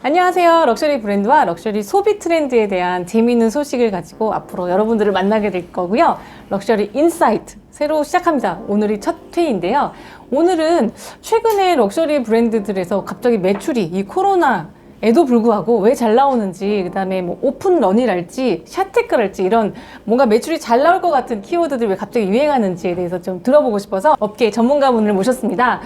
안녕하세요. 럭셔리 브랜드와 럭셔리 소비 트렌드에 대한 재미있는 소식을 가지고 앞으로 여러분들을 만나게 될 거고요. 럭셔리 인사이트 새로 시작합니다. 오늘이 첫 회인데요. 오늘은 최근에 럭셔리 브랜드들에서 갑자기 매출이 이 코로나에도 불구하고 왜 잘 나오는지, 그 다음에 뭐 오픈런이랄지 샷테크랄지 이런 뭔가 매출이 잘 나올 것 같은 키워드들이 왜 갑자기 유행하는지에 대해서 좀 들어보고 싶어서 업계 전문가분을 모셨습니다.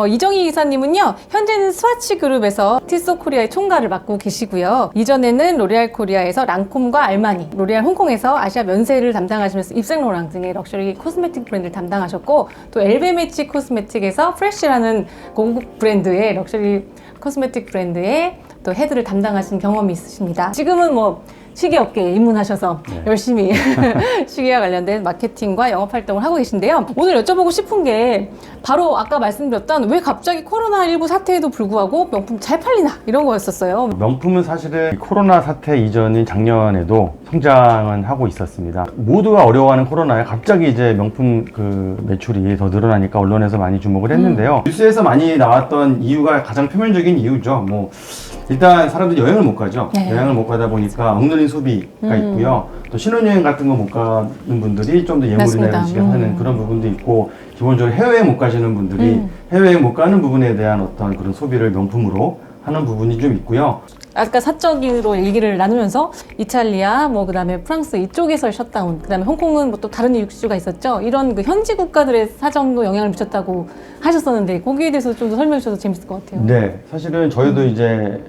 이정희 이사님은요, 현재는 스와치 그룹에서 티소코리아의 총괄을 맡고 계시고요. 이전에는 로레알 코리아에서 랑콤과 알마니, 로레알 홍콩에서 아시아 면세를 담당하시면서 입생로랑 등의 럭셔리 코스메틱 브랜드를 담당하셨고, 또 엘베메치 코스메틱에서 프레쉬라는 공국 브랜드의 럭셔리 코스메틱 브랜드의 또 헤드를 담당하신 경험이 있으십니다. 지금은 뭐 시계업계에 입문하셔서 열심히 시계와 관련된 마케팅과 영업 활동을 하고 계신데요. 오늘 여쭤보고 싶은 게 바로 아까 말씀드렸던 왜 갑자기 코로나19 사태에도 불구하고 명품 잘 팔리나 이런 거였었어요. 명품은 사실은 코로나 사태 이전인 작년에도 성장은 하고 있었습니다. 모두가 어려워하는 코로나에 갑자기 이제 명품 그 매출이 더 늘어나니까 언론에서 많이 주목을 했는데요. 뉴스에서 많이 나왔던 이유가 가장 표면적인 이유죠. 뭐 일단 사람들이 여행을 못 가죠. 네. 여행을 못 가다 보니까 억눌린 소비가 있고요. 또 신혼여행 같은 거 못 가는 분들이 좀 더 예물이나 이런 하는 그런 부분도 있고, 기본적으로 해외에 못 가시는 분들이 해외에 못 가는 부분에 대한 어떤 그런 소비를 명품으로 하는 부분이 좀 있고요. 아까 사적으로 얘기를 나누면서 이탈리아, 뭐 그다음에 프랑스 이쪽에서 셧다운, 그다음에 홍콩은 뭐 또 다른 이슈가 있었죠. 이런 그 현지 국가들의 사정도 영향을 미쳤다고 하셨었는데 거기에 대해서 좀 더 설명해 주셔도 재밌을 것 같아요. 네, 사실은 저희도 이제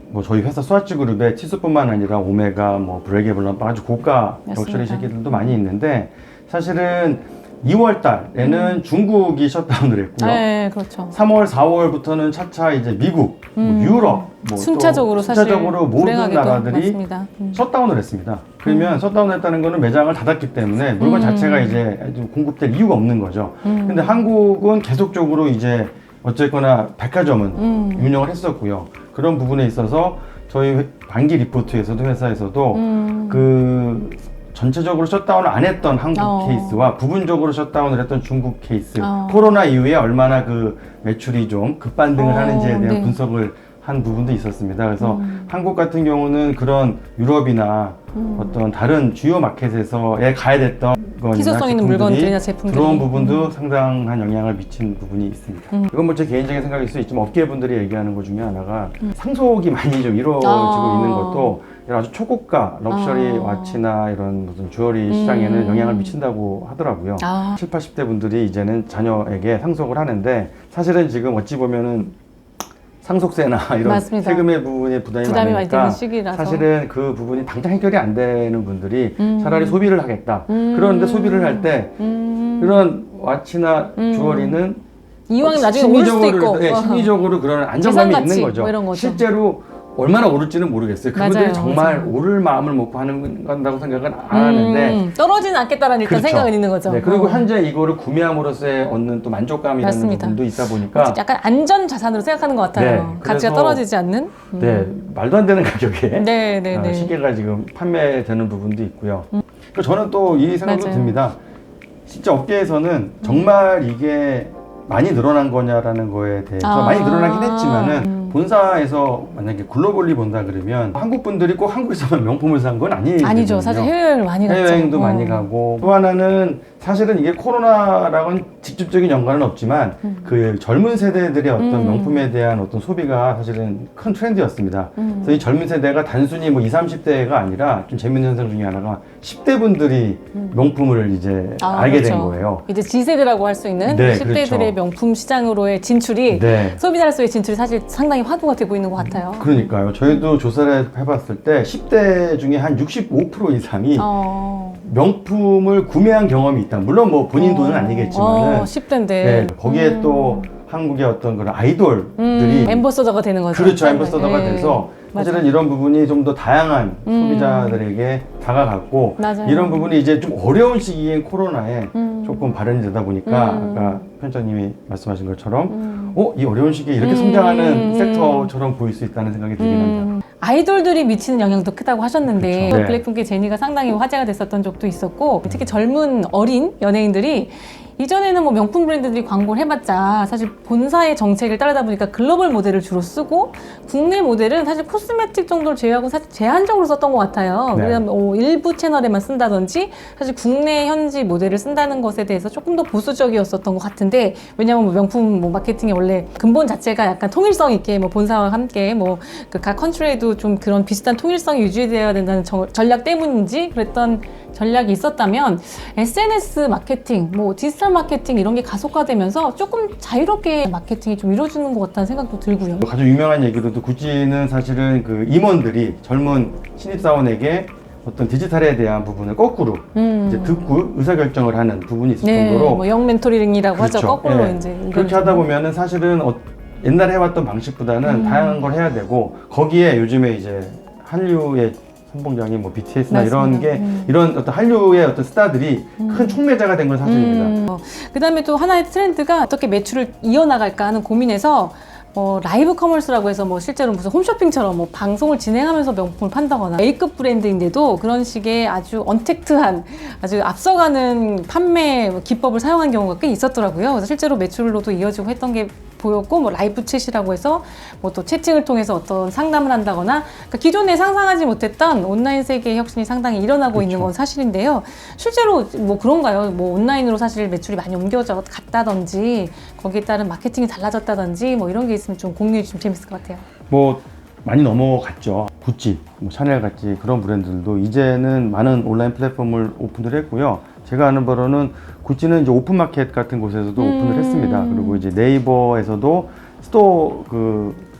뭐 저희 회사 스와치 그룹에 티스뿐만 아니라 오메가, 뭐 브레게블런 아주 고가 럭셔리 시계들도 많이 있는데, 사실은 2월 달에는 중국이 셧다운을 했고요. 네, 그렇죠. 3월, 4월부터는 차차 이제 미국, 뭐 유럽, 뭐 순차적으로 또 순차적으로 모든 불행하게도 나라들이 맞습니다. 셧다운을 했습니다. 그러면 셧다운했다는 거는 매장을 닫았기 때문에 물건 자체가 이제 공급될 이유가 없는 거죠. 근데 한국은 계속적으로 이제 어쨌거나 백화점은 운영을 했었고요. 그런 부분에 있어서 저희 반기 리포트에서도 회사에서도 그 전체적으로 셧다운을 안 했던 한국 케이스와 부분적으로 셧다운을 했던 중국 케이스, 코로나 이후에 얼마나 그 매출이 좀 급반등을 하는지에 대한 분석을 한 부분도 있었습니다. 그래서 한국 같은 경우는 그런 유럽이나 어떤 다른 주요 마켓에서에 가야 됐던 희소성 있는 물건들이나 제품들이 들어온 부분도 상당한 영향을 미친 부분이 있습니다. 이건 뭐 제 개인적인 생각일 수 있지만 업계분들이 얘기하는 것 중에 하나가 상속이 많이 좀 이루어지고 있는 것도 이런 아주 초고가 럭셔리 와치나 이런 무슨 주얼리 시장에는 영향을 미친다고 하더라고요. 7, 80대 분들이 이제는 자녀에게 상속을 하는데, 사실은 지금 어찌 보면은 상속세나 이런 맞습니다. 세금의 부분에 부담이 많이 많으니까 되는 시기라서. 사실은 그 부분이 당장 해결이 안 되는 분들이 차라리 소비를 하겠다. 그런데 소비를 할 때 이런 와치나 주얼리는 이왕 나중에 오를 수도 있고 심리적으로 그런 안정감이 재산가치, 있는 거죠. 뭐 이런 거죠. 실제로 얼마나 오를지는 모르겠어요. 그분들이 맞아요, 정말 맞아요. 오를 마음을 먹고 한다고 생각은 안 하는데 떨어지는 않겠다라는 일단 그렇죠. 생각은 있는 거죠. 네, 그리고 현재 이거를 구매함으로써 얻는 또 만족감이라는 맞습니다. 부분도 있다 보니까 약간 안전 자산으로 생각하는 것 같아요. 네, 가치가 그래서 떨어지지 않는. 네, 말도 안 되는 가격에 네. 시계가 지금 판매되는 부분도 있고요. 그리고 저는 또 이 생각도 맞아요. 듭니다. 진짜 업계에서는 정말 이게 많이 늘어난 거냐라는 거에 대해서 많이 늘어나긴 했지만은 본사에서 만약에 글로벌리 본다 그러면 한국 분들이 꼭 한국에서만 명품을 산 건 아니죠. 사실 해외여행을 많이 갔죠. 해외여행도 많이 가고, 또 하나는 사실은 이게 코로나랑은 직접적인 연관은 없지만 그 젊은 세대들의 어떤 명품에 대한 어떤 소비가 사실은 큰 트렌드였습니다. 그래서 이 젊은 세대가 단순히 뭐 20, 30대가 아니라 좀 재밌는 현상 중에 하나가 10대 분들이 명품을 이제 알게 된 거예요. 이제 G세대라고 할 수 있는 네, 10대들의 그렇죠. 명품 시장으로의 진출이 소비자로서의 진출이 사실 상당히 화두가 되고 있는 것 같아요. 그러니까요. 저희도 조사를 해봤을 때 10대 중에 한 65% 이상이 명품을 구매한 경험이 있다. 물론 뭐 본인 돈은 아니겠지만은 10대인데 네, 거기에 또 한국의 어떤 그런 아이돌들이 엠버서더가 되는 거죠. 그렇죠. 엠버서더가 돼서 사실은 맞아요. 이런 부분이 좀 더 다양한 소비자들에게 다가갔고, 맞아요. 이런 부분이 이제 좀 어려운 시기인 코로나에 조금 발현이 되다 보니까 아까 편집장님이 말씀하신 것처럼 이 어려운 시기에 이렇게 성장하는 섹터처럼 보일 수 있다는 생각이 들긴 합니다. 아이돌들이 미치는 영향도 크다고 하셨는데 그렇죠. 네. 블랙핑크의 제니가 상당히 화제가 됐었던 적도 있었고, 특히 젊은 어린 연예인들이 이전에는 뭐 명품 브랜드들이 광고를 해봤자 사실 본사의 정책을 따르다 보니까 글로벌 모델을 주로 쓰고 국내 모델은 사실 코스메틱 정도를 제외하고 사실 제한적으로 썼던 것 같아요. 네. 그냥 일부 채널에만 쓴다든지 사실 국내 현지 모델을 쓴다는 것에 대해서 조금 더 보수적이었었던 것 같은데, 왜냐하면 뭐 명품 뭐 마케팅의 원래 근본 자체가 약간 통일성 있게 뭐 본사와 함께 뭐 그 각 컨트리에도 좀 그런 비슷한 통일성이 유지되어야 된다는 전략 때문인지 그랬던 전략이 있었다면, SNS 마케팅, 뭐 디지털 마케팅 이런 게 가속화되면서 조금 자유롭게 마케팅이 좀 이루어지는 것 같다는 생각도 들고요. 아주 유명한 얘기로도 구찌는 사실은 그 임원들이 젊은 신입사원에게 어떤 디지털에 대한 부분을 거꾸로 이제 듣고 의사결정을 하는 부분이 있을 정도로, 뭐 영 멘토링이라고 그렇죠. 하죠. 거꾸로 예. 이제 그렇게 하다 보면은 사실은 옛날에 해왔던 방식보다는 다양한 걸 해야 되고, 거기에 요즘에 이제 한류의 선봉장이 뭐 BTS나 이런 게 이런 어떤 한류의 어떤 스타들이 큰 촉매자가 된 건 사실입니다. 그다음에 또 하나의 트렌드가 어떻게 매출을 이어나갈까 하는 고민에서 라이브 커머스라고 해서 뭐 실제로 무슨 홈쇼핑처럼 뭐 방송을 진행하면서 명품을 판다거나, A급 브랜드인데도 그런 식의 아주 언택트한 아주 앞서가는 판매 기법을 사용한 경우가 꽤 있었더라고요. 그래서 실제로 매출로도 이어지고 했던 게 보였고, 뭐 라이브 챗이라고 해서 뭐 또 채팅을 통해서 어떤 상담을 한다거나, 그러니까 기존에 상상하지 못했던 온라인 세계의 혁신이 상당히 일어나고 있는 건 사실인데요. 실제로 뭐 그런가요? 뭐 온라인으로 사실 매출이 많이 옮겨져 갔다든지 거기에 따른 마케팅이 달라졌다든지 뭐 이런 게 있으면 좀 공유해 주시면 재밌을 것 같아요. 뭐 많이 넘어갔죠. 구찌, 뭐 샤넬 같이 그런 브랜드들도 이제는 많은 온라인 플랫폼을 오픈을 했고요. 제가 아는 바로는 구찌는 이제 오픈마켓 같은 곳에서도 오픈을 했습니다. 그리고 이제 네이버에서도 스토어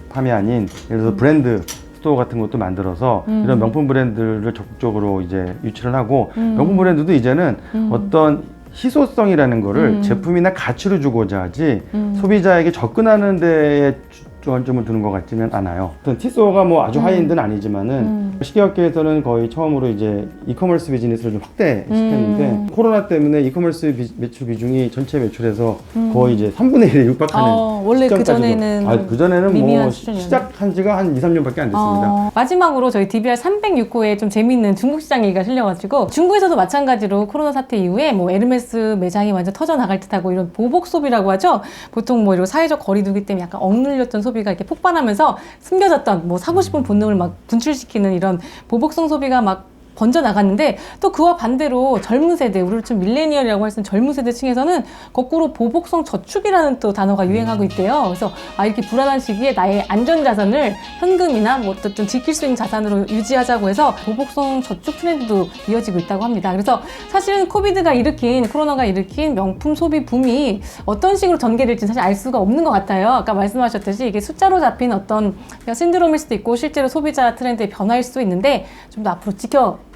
팜이 아닌 예를 들어서 브랜드 스토어 같은 것도 만들어서 이런 명품 브랜드를 적극적으로 이제 유치를 하고, 명품 브랜드도 이제는 어떤 희소성이라는 거를 제품이나 가치로 주고자 하지 소비자에게 접근하는 데에 주안점을 두는 것 같지는 않아요. 티소가 뭐 아주 하이엔드는 아니지만은 식기업계에서는 거의 처음으로 이제 이커머스 비즈니스를 좀 확대시켰는데, 코로나 때문에 이커머스 매출 비중이 전체 매출에서 거의 이제 3분의 1에 육박하는 원래 그전에는 그전에는 뭐 미미한 수준이었는데. 시작한 지가 한 2, 3년밖에 안 됐습니다. 마지막으로 저희 DBR 306호에 좀 재미있는 중국 시장 얘기가 실려가지고, 중국에서도 마찬가지로 코로나 사태 이후에 뭐 에르메스 매장이 완전 터져나갈 듯하고 이런 보복 소비라고 하죠. 보통 뭐 이런 사회적 거리두기 때문에 약간 억눌렸던 소비가 이렇게 폭발하면서 숨겨졌던 뭐 사고 싶은 본능을 막 분출시키는 이런 보복성 소비가 막 번져 나갔는데, 또 그와 반대로 젊은 세대, 우리를 좀 밀레니얼이라고 할 수 있는 젊은 세대 층에서는 거꾸로 보복성 저축이라는 또 단어가 유행하고 있대요. 그래서 이렇게 불안한 시기에 나의 안전 자산을 현금이나 뭐 어떤 지킬 수 있는 자산으로 유지하자고 해서 보복성 저축 트렌드도 이어지고 있다고 합니다. 그래서 사실은 코로나가 일으킨 명품 소비 붐이 어떤 식으로 전개될지는 사실 알 수가 없는 것 같아요. 아까 말씀하셨듯이 이게 숫자로 잡힌 어떤 신드롬일 수도 있고 실제로 소비자 트렌드의 변화일 수도 있는데, 좀 더 앞으로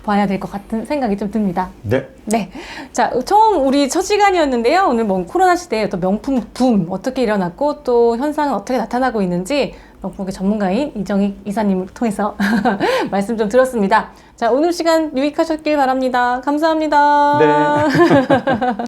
봐야 될 것 같은 생각이 좀 듭니다. 네. 자, 처음 우리 첫 시간이었는데요. 오늘 뭐 코로나 시대에 또 명품 붐 어떻게 일어났고 또 현상은 어떻게 나타나고 있는지 명품계 전문가인 이정익 이사님을 통해서 말씀 좀 들었습니다. 자, 오늘 시간 유익하셨길 바랍니다. 감사합니다. 네.